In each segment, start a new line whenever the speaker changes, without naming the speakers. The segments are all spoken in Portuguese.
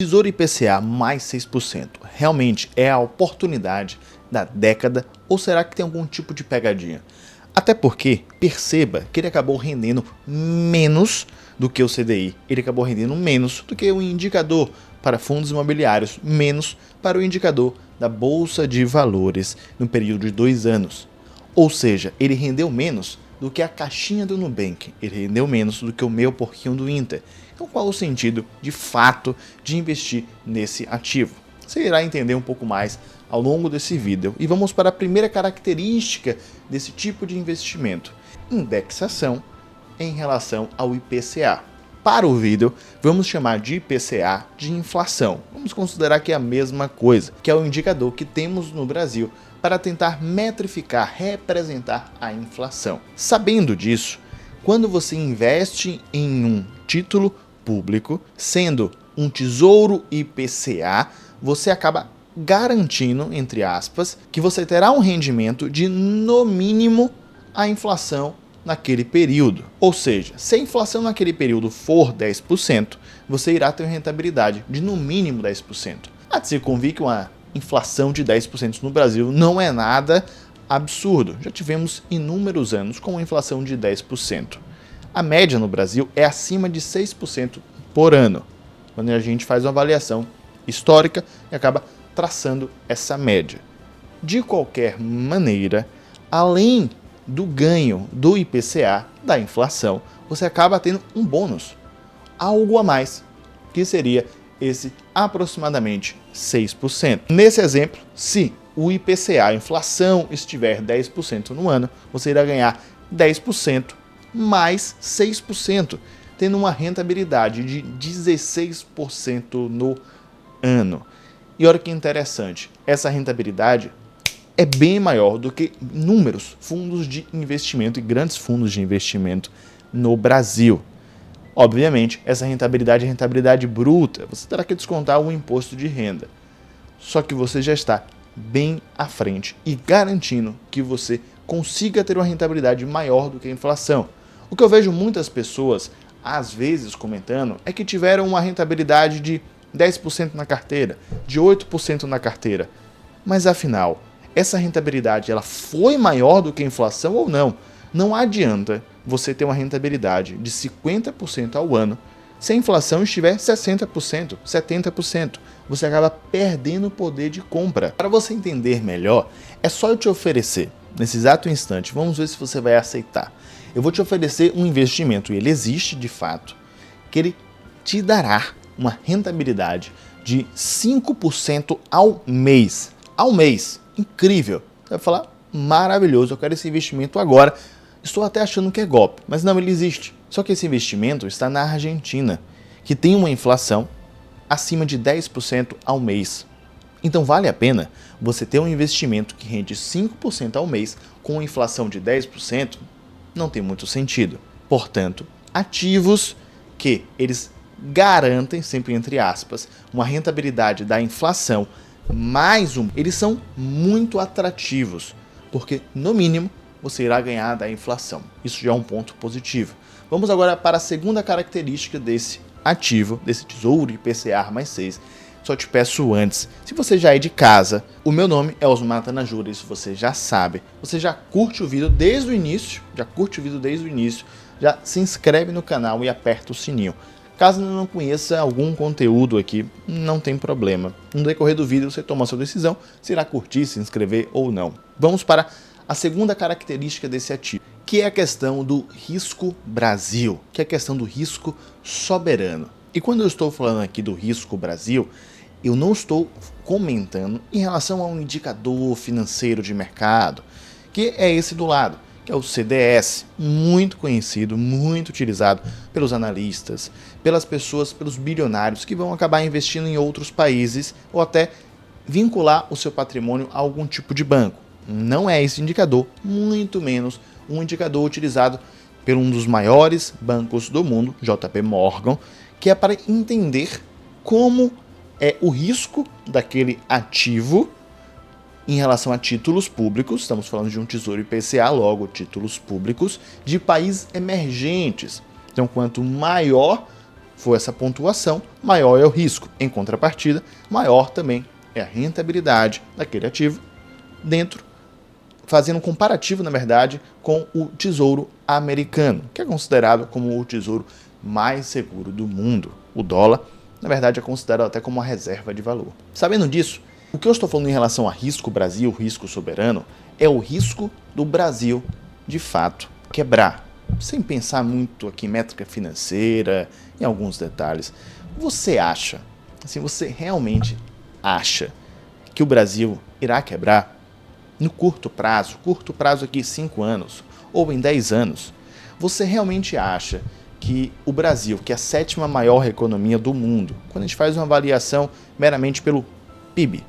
Tesouro IPCA mais 6% realmente é a oportunidade da década ou será que tem algum tipo de pegadinha? Até porque, perceba que ele acabou rendendo menos do que o CDI, ele acabou rendendo menos do que o indicador para fundos imobiliários, menos para o indicador da Bolsa de Valores no período de 2 anos. Ou seja, ele rendeu menos do que a caixinha do Nubank, ele rendeu menos do que o meu porquinho do Inter. Então qual o sentido, de fato, de investir nesse ativo? Você irá entender um pouco mais ao longo desse vídeo. E vamos para a primeira característica desse tipo de investimento: indexação em relação ao IPCA. Para o vídeo, vamos chamar de IPCA de inflação. Vamos considerar que é a mesma coisa, que é o indicador que temos no Brasil para tentar metrificar, representar a inflação. Sabendo disso, quando você investe em um título público, sendo um tesouro IPCA, você acaba garantindo, entre aspas, que você terá um rendimento de, no mínimo, a inflação naquele período. Ou seja, se a inflação naquele período for 10%, você irá ter uma rentabilidade de, no mínimo, 10%. Há de se convir que uma inflação de 10% no Brasil não é nada absurdo. Já tivemos inúmeros anos com uma inflação de 10%. A média no Brasil é acima de 6% por ano, quando a gente faz uma avaliação histórica e acaba traçando essa média. De qualquer maneira, além do ganho do IPCA, da inflação, você acaba tendo um bônus, algo a mais, que seria esse aproximadamente 6%. Nesse exemplo, se o IPCA, a inflação, estiver 10% no ano, você irá ganhar 10% mais 6%, tendo uma rentabilidade de 16% no ano. E olha que interessante, essa rentabilidade é bem maior do que inúmeros fundos de investimento e grandes fundos de investimento no Brasil. Obviamente, essa rentabilidade é rentabilidade bruta, você terá que descontar o imposto de renda. Só que você já está bem à frente e garantindo que você consiga ter uma rentabilidade maior do que a inflação. O que eu vejo muitas pessoas, às vezes, comentando é que tiveram uma rentabilidade de 10% na carteira, de 8% na carteira. Mas afinal, essa rentabilidade ela foi maior do que a inflação ou não? Não adianta você ter uma rentabilidade de 50% ao ano se a inflação estiver 60%, 70%. Você acaba perdendo o poder de compra. Para você entender melhor, é só eu te oferecer, nesse exato instante, vamos ver se você vai aceitar. Eu vou te oferecer um investimento, e ele existe de fato, que ele te dará uma rentabilidade de 5% ao mês. Ao mês. Incrível. Você vai falar, maravilhoso, eu quero esse investimento agora. Estou até achando que é golpe, mas não, ele existe. Só que esse investimento está na Argentina, que tem uma inflação acima de 10% ao mês. Então vale a pena você ter um investimento que rende 5% ao mês com uma inflação de 10%? Não tem muito sentido. Portanto, ativos que eles garantem, sempre entre aspas, uma rentabilidade da inflação mais eles são muito atrativos, porque no mínimo você irá ganhar da inflação. Isso já é um ponto positivo. Vamos agora para a segunda característica desse ativo, desse tesouro IPCA mais 6. Só te peço antes, se você já é de casa, o meu nome é Osmar Tanajura, isso você já sabe. Você já curte o vídeo desde o início, já se inscreve no canal e aperta o sininho. Caso não conheça algum conteúdo aqui, não tem problema. No decorrer do vídeo você toma a sua decisão, se irá curtir, se inscrever ou não. Vamos para a segunda característica desse ativo, que é a questão do risco Brasil, que é a questão do risco soberano. E quando eu estou falando aqui do risco Brasil, eu não estou comentando em relação a um indicador financeiro de mercado, que é esse do lado, que é o CDS, muito conhecido, muito utilizado pelos analistas, pelas pessoas, pelos bilionários que vão acabar investindo em outros países ou até vincular o seu patrimônio a algum tipo de banco. Não é esse indicador, muito menos um indicador utilizado por um dos maiores bancos do mundo, JP Morgan, que é para entender como é o risco daquele ativo em relação a títulos públicos, estamos falando de um tesouro IPCA, logo títulos públicos, de países emergentes. Então, quanto maior for essa pontuação, maior é o risco. Em contrapartida, maior também é a rentabilidade daquele ativo fazendo um comparativo, na verdade, com o Tesouro Americano, que é considerado como o tesouro mais seguro do mundo. O dólar, na verdade, é considerado até como uma reserva de valor. Sabendo disso, o que eu estou falando em relação a risco Brasil, risco soberano, é o risco do Brasil, de fato, quebrar. Sem pensar muito aqui em métrica financeira, em alguns detalhes. Você acha, assim, você realmente acha que o Brasil irá quebrar no curto prazo aqui 5 anos ou em 10 anos? Você realmente acha que o Brasil, que é a 7ª maior economia do mundo, quando a gente faz uma avaliação meramente pelo PIB,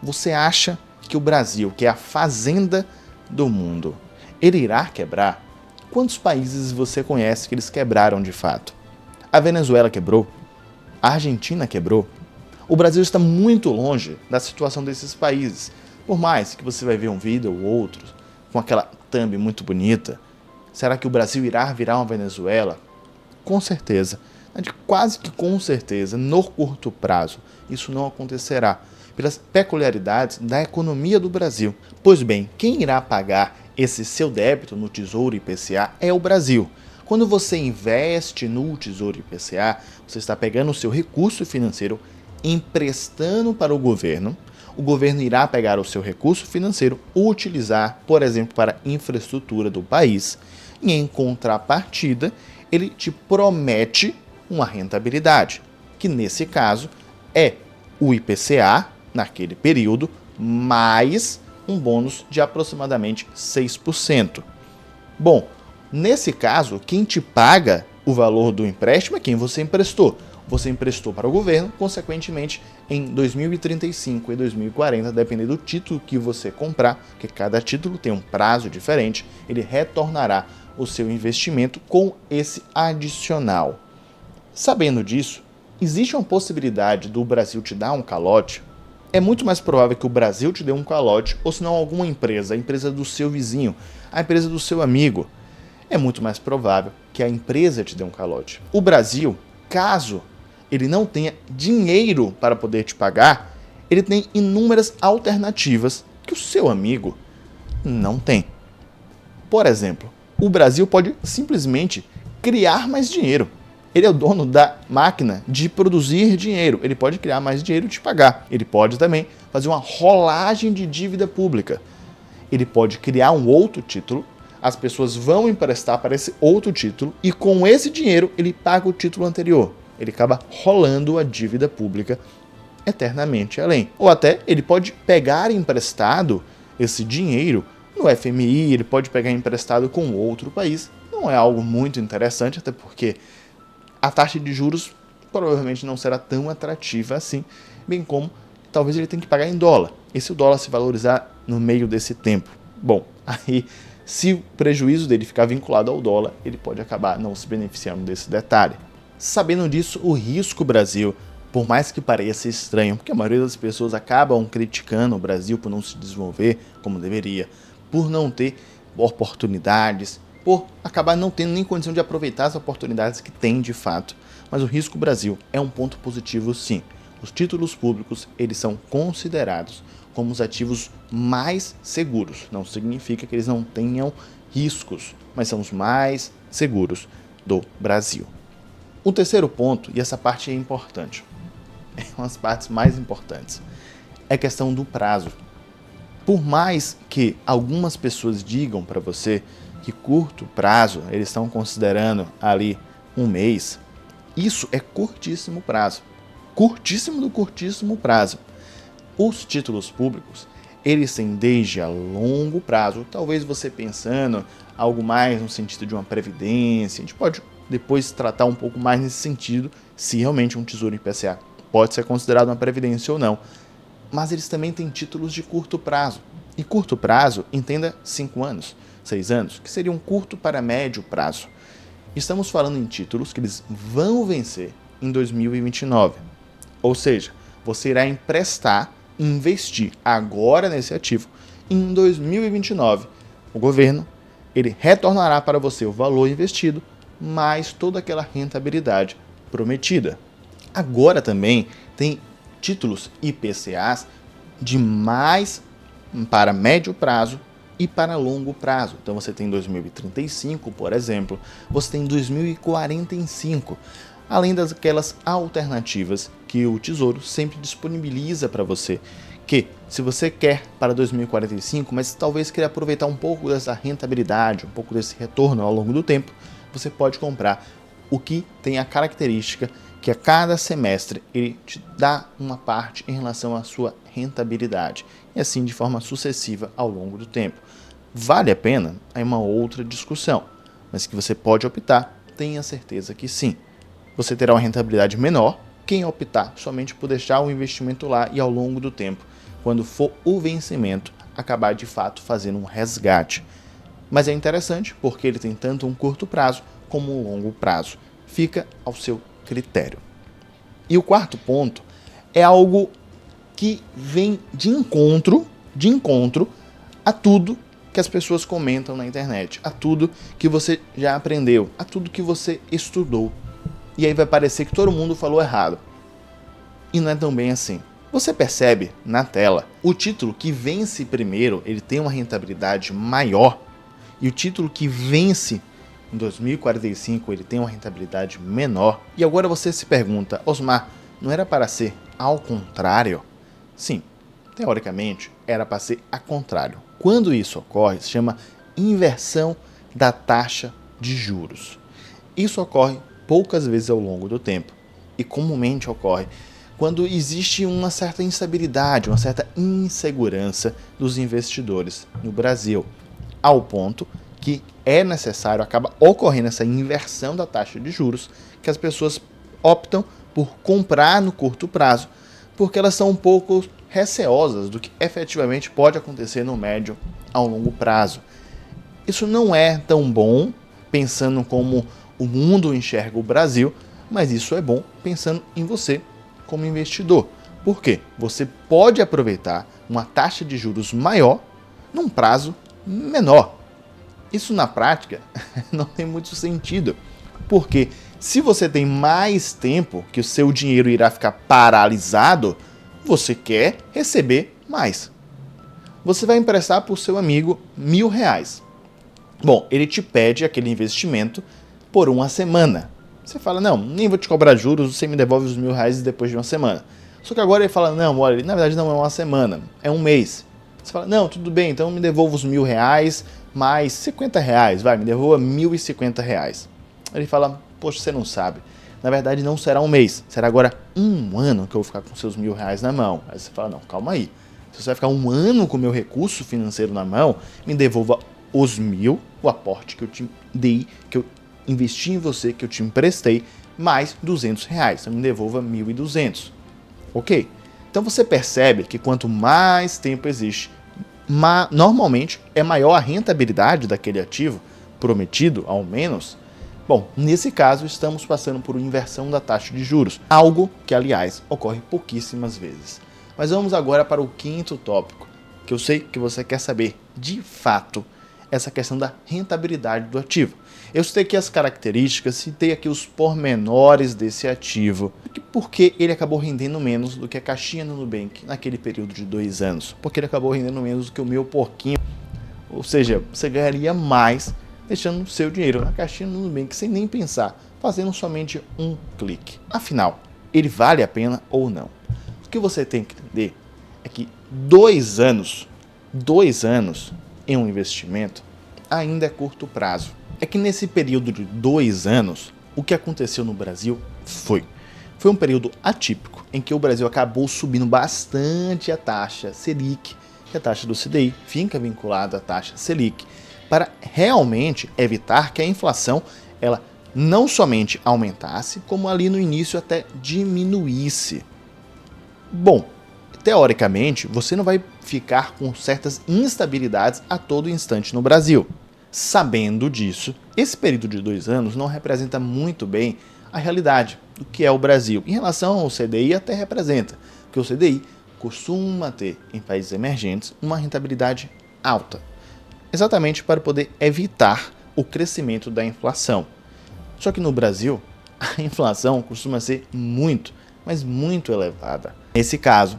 você acha que o Brasil, que é a fazenda do mundo, ele irá quebrar? Quantos países você conhece que eles quebraram de fato? A Venezuela quebrou? A Argentina quebrou? O Brasil está muito longe da situação desses países. Por mais que você vai ver um vídeo ou outro com aquela thumb muito bonita, será que o Brasil irá virar uma Venezuela? Com certeza, quase que com certeza, no curto prazo, isso não acontecerá, pelas peculiaridades da economia do Brasil. Pois bem, quem irá pagar esse seu débito no Tesouro IPCA é o Brasil. Quando você investe no Tesouro IPCA, você está pegando o seu recurso financeiro, emprestando para o governo irá pegar o seu recurso financeiro, utilizar, por exemplo, para a infraestrutura do país, e em contrapartida, ele te promete uma rentabilidade, que nesse caso é o IPCA, naquele período, mais um bônus de aproximadamente 6%. Bom, nesse caso, quem te paga o valor do empréstimo é quem você emprestou. Você emprestou para o governo, consequentemente, em 2035 e 2040, dependendo do título que você comprar, porque cada título tem um prazo diferente, ele retornará o seu investimento com esse adicional. Sabendo disso, existe uma possibilidade do Brasil te dar um calote? É muito mais provável que o Brasil te dê um calote, ou se não alguma empresa, a empresa do seu vizinho, a empresa do seu amigo. É muito mais provável que a empresa te dê um calote. O Brasil, caso ele não tenha dinheiro para poder te pagar, ele tem inúmeras alternativas que o seu amigo não tem. Por exemplo, o Brasil pode simplesmente criar mais dinheiro. Ele é o dono da máquina de produzir dinheiro. Ele pode criar mais dinheiro e te pagar. Ele pode também fazer uma rolagem de dívida pública. Ele pode criar um outro título, as pessoas vão emprestar para esse outro título e com esse dinheiro ele paga o título anterior. Ele acaba rolando a dívida pública eternamente além. Ou até ele pode pegar emprestado esse dinheiro no FMI, ele pode pegar emprestado com outro país. Não é algo muito interessante, até porque a taxa de juros provavelmente não será tão atrativa assim, bem como talvez ele tenha que pagar em dólar. E se o dólar se valorizar no meio desse tempo? Bom, aí se o prejuízo dele ficar vinculado ao dólar, ele pode acabar não se beneficiando desse detalhe. Sabendo disso, o risco Brasil, por mais que pareça estranho, porque a maioria das pessoas acabam criticando o Brasil por não se desenvolver como deveria, por não ter oportunidades, por acabar não tendo nem condição de aproveitar as oportunidades que tem de fato. Mas o risco Brasil é um ponto positivo sim. Os títulos públicos, eles são considerados como os ativos mais seguros. Não significa que eles não tenham riscos, mas são os mais seguros do Brasil. O terceiro ponto, e essa parte é importante, é uma das partes mais importantes, é a questão do prazo. Por mais que algumas pessoas digam para você que curto prazo, eles estão considerando ali um mês, isso é curtíssimo prazo. Curtíssimo do curtíssimo prazo. Os títulos públicos, eles têm desde a longo prazo, talvez você pensando algo mais no sentido de uma previdência, a gente pode depois tratar um pouco mais nesse sentido, se realmente um tesouro IPCA pode ser considerado uma previdência ou não. Mas eles também têm títulos de curto prazo. E curto prazo, entenda 5 anos, 6 anos, que seria um curto para médio prazo. Estamos falando em títulos que eles vão vencer em 2029. Ou seja, você irá emprestar, investir agora nesse ativo, em 2029. O governo, ele retornará para você o valor investido, mais toda aquela rentabilidade prometida. Agora também tem títulos IPCAs de mais para médio prazo e para longo prazo. Então você tem 2035, por exemplo, você tem 2045, além daquelas alternativas que o Tesouro sempre disponibiliza para você, que se você quer para 2045, mas talvez queira aproveitar um pouco dessa rentabilidade, um pouco desse retorno ao longo do tempo, você pode comprar o que tem a característica que a cada semestre ele te dá uma parte em relação à sua rentabilidade, e assim de forma sucessiva ao longo do tempo. Vale a pena? É uma outra discussão, mas que você pode optar, tenha certeza que sim. Você terá uma rentabilidade menor quem optar somente por deixar o investimento lá e ao longo do tempo, quando for o vencimento, acabar de fato fazendo um resgate. Mas é interessante porque ele tem tanto um curto prazo como um longo prazo. Fica ao seu critério. E o quarto ponto é algo que vem de encontro a tudo que as pessoas comentam na internet, a tudo que você já aprendeu, a tudo que você estudou. E aí vai parecer que todo mundo falou errado. E não é tão bem assim. Você percebe na tela, o título que vence primeiro, ele tem uma rentabilidade maior, e o título que vence em 2045, ele tem uma rentabilidade menor. E agora você se pergunta, Osmar, não era para ser ao contrário? Sim, teoricamente era para ser ao contrário. Quando isso ocorre, se chama inversão da taxa de juros. Isso ocorre poucas vezes ao longo do tempo e comumente ocorre quando existe uma certa instabilidade, uma certa insegurança dos investidores no Brasil, ao ponto que é necessário, acaba ocorrendo essa inversão da taxa de juros, que as pessoas optam por comprar no curto prazo, porque elas são um pouco receosas do que efetivamente pode acontecer no médio ao longo prazo. Isso não é tão bom, pensando como o mundo enxerga o Brasil, mas isso é bom pensando em você como investidor. Por quê? Você pode aproveitar uma taxa de juros maior num prazo menor. Isso na prática não tem muito sentido, porque se você tem mais tempo que o seu dinheiro irá ficar paralisado, você quer receber mais. Você vai emprestar para o seu amigo R$1.000. Bom, ele te pede aquele investimento por uma semana. Você fala, não, nem vou te cobrar juros, você me devolve os R$1.000 depois de uma semana. Só que agora ele fala, não, olha, na verdade não é uma semana, é um mês. Você fala, não, tudo bem, então me devolva os R$1.000 mais R$50, vai, me devolva R$1.050. Ele fala, poxa, você não sabe. Na verdade não será um mês, será agora um ano que eu vou ficar com seus R$1.000 na mão. Aí você fala, não, calma aí. Se você vai ficar um ano com o meu recurso financeiro na mão, me devolva os 1.000, o aporte que eu te dei, que eu investi em você, que eu te emprestei, mais R$200. Então me devolva 1.200. Ok? Então você percebe que quanto mais tempo existe, normalmente é maior a rentabilidade daquele ativo, prometido ao menos. Bom, nesse caso estamos passando por uma inversão da taxa de juros, algo que, aliás, ocorre pouquíssimas vezes. Mas vamos agora para o quinto tópico, que eu sei que você quer saber, de fato, essa questão da rentabilidade do ativo. Eu citei aqui as características, citei aqui os pormenores desse ativo, porque ele acabou rendendo menos do que a caixinha no Nubank naquele período de 2 anos, porque ele acabou rendendo menos do que o meu porquinho, ou seja, você ganharia mais deixando o seu dinheiro na caixinha no Nubank sem nem pensar, fazendo somente um clique. Afinal, ele vale a pena ou não? O que você tem que entender é que 2 anos em um investimento ainda é curto prazo. É que nesse período de 2 anos, o que aconteceu no Brasil foi um período atípico, em que o Brasil acabou subindo bastante a taxa Selic, que é a taxa do CDI fica vinculada à taxa Selic, para realmente evitar que a inflação ela não somente aumentasse, como ali no início até diminuísse. Bom, teoricamente, você não vai ficar com certas instabilidades a todo instante no Brasil. Sabendo disso, esse período de 2 anos não representa muito bem a realidade do que é o Brasil. Em relação ao CDI, até representa, porque o CDI costuma ter, em países emergentes, uma rentabilidade alta, exatamente para poder evitar o crescimento da inflação. Só que no Brasil, a inflação costuma ser muito, mas muito elevada. Nesse caso,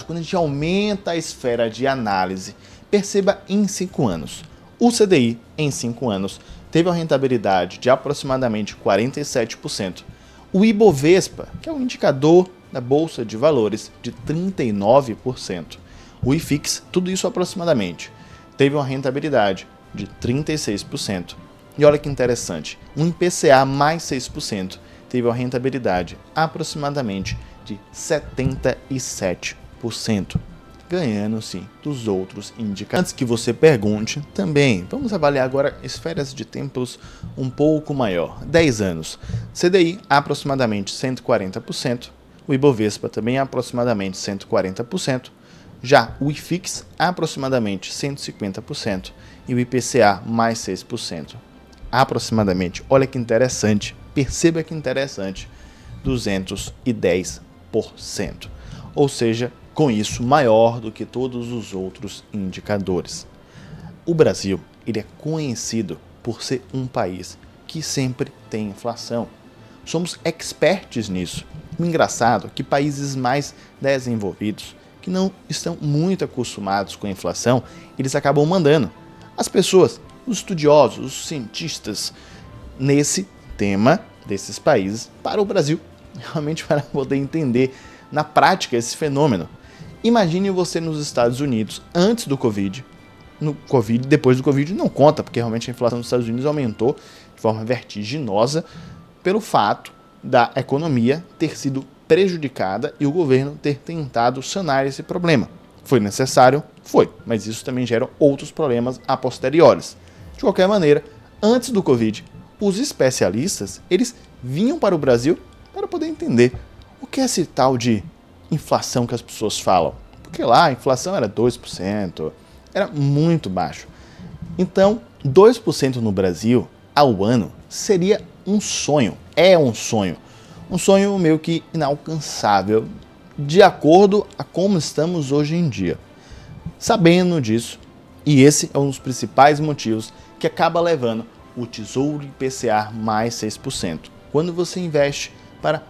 quando a gente aumenta a esfera de análise, perceba em 5 anos. O CDI, em 5 anos, teve uma rentabilidade de aproximadamente 47%. O Ibovespa, que é um indicador da Bolsa de Valores, de 39%. O IFIX, tudo isso aproximadamente, teve uma rentabilidade de 36%. E olha que interessante, um IPCA mais 6% teve uma rentabilidade aproximadamente de 77%, ganhando sim dos outros indicadores. Antes que você pergunte, também vamos avaliar agora esferas de tempos um pouco maior, 10 anos. CDI aproximadamente 140%, o Ibovespa também aproximadamente 140%, já o IFIX aproximadamente 150% e o IPCA mais 6%. Aproximadamente, olha que interessante, perceba que interessante, 210%. Ou seja, com isso maior do que todos os outros indicadores. O Brasil, ele é conhecido por ser um país que sempre tem inflação. Somos experts nisso. O engraçado é que países mais desenvolvidos, que não estão muito acostumados com a inflação, eles acabam mandando as pessoas, os estudiosos, os cientistas, nesse tema desses países para o Brasil, realmente para poder entender na prática esse fenômeno. Imagine você nos Estados Unidos antes do Covid, no Covid, depois do Covid não conta, porque realmente a inflação dos Estados Unidos aumentou de forma vertiginosa pelo fato da economia ter sido prejudicada e o governo ter tentado sanar esse problema. Foi necessário? Foi, mas isso também gera outros problemas a posteriores. De qualquer maneira, antes do Covid, os especialistas, eles vinham para o Brasil para poder entender o que é esse tal de inflação que as pessoas falam. Porque lá a inflação era 2%, era muito baixo. Então, 2% no Brasil ao ano seria um sonho, é um sonho. Um sonho meio que inalcançável, de acordo a como estamos hoje em dia. Sabendo disso, e esse é um dos principais motivos que acaba levando o Tesouro IPCA mais 6%. Quando você investe para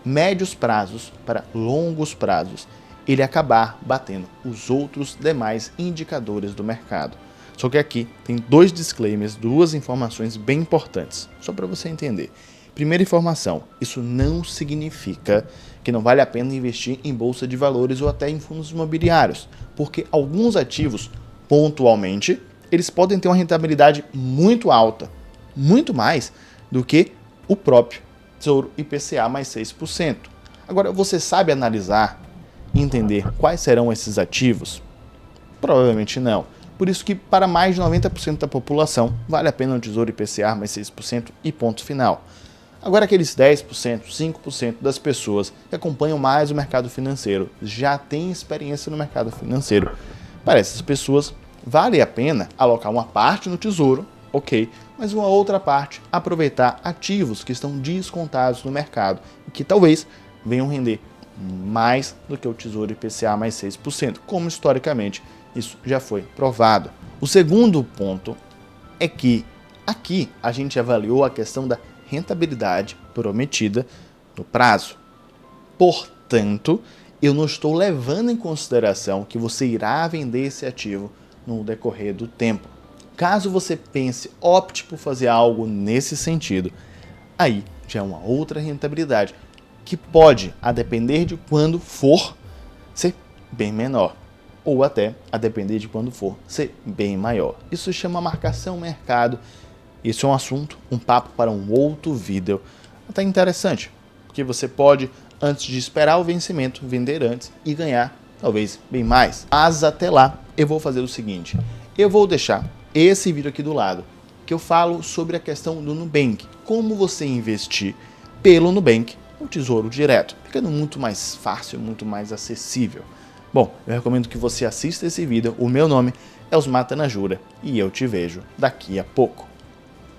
médios prazos, para longos prazos, ele acabar batendo os outros demais indicadores do mercado. Só que aqui tem dois disclaimers, duas informações bem importantes, só para você entender. Primeira informação, isso não significa que não vale a pena investir em bolsa de valores ou até em fundos imobiliários, porque alguns ativos, pontualmente, eles podem ter uma rentabilidade muito alta, muito mais do que o próprio Tesouro IPCA mais 6%. Agora, você sabe analisar e entender quais serão esses ativos? Provavelmente não. Por isso que para mais de 90% da população vale a pena o Tesouro IPCA mais 6% e ponto final. Agora aqueles 10%, 5% das pessoas que acompanham mais o mercado financeiro, já têm experiência no mercado financeiro. Para essas pessoas vale a pena alocar uma parte no Tesouro, ok, mas uma outra parte aproveitar ativos que estão descontados no mercado e que talvez venham render mais do que o Tesouro IPCA mais 6%, como historicamente isso já foi provado. O segundo ponto é que aqui a gente avaliou a questão da rentabilidade prometida no prazo. Portanto, eu não estou levando em consideração que você irá vender esse ativo no decorrer do tempo. Caso você pense, opte por fazer algo nesse sentido, aí já é uma outra rentabilidade que pode, a depender de quando for, ser bem menor, ou até, a depender de quando for, ser bem maior. Isso chama marcação mercado. Isso é um assunto, um papo para um outro vídeo. Até interessante, porque você pode, antes de esperar o vencimento, vender antes e ganhar talvez bem mais. Mas até lá, eu vou fazer o seguinte, eu vou deixar esse vídeo aqui do lado, que eu falo sobre a questão do Nubank, como você investir pelo Nubank no Tesouro Direto, ficando muito mais fácil, muito mais acessível. Bom, eu recomendo que você assista esse vídeo, o meu nome é Osmar Tanajura e eu te vejo daqui a pouco.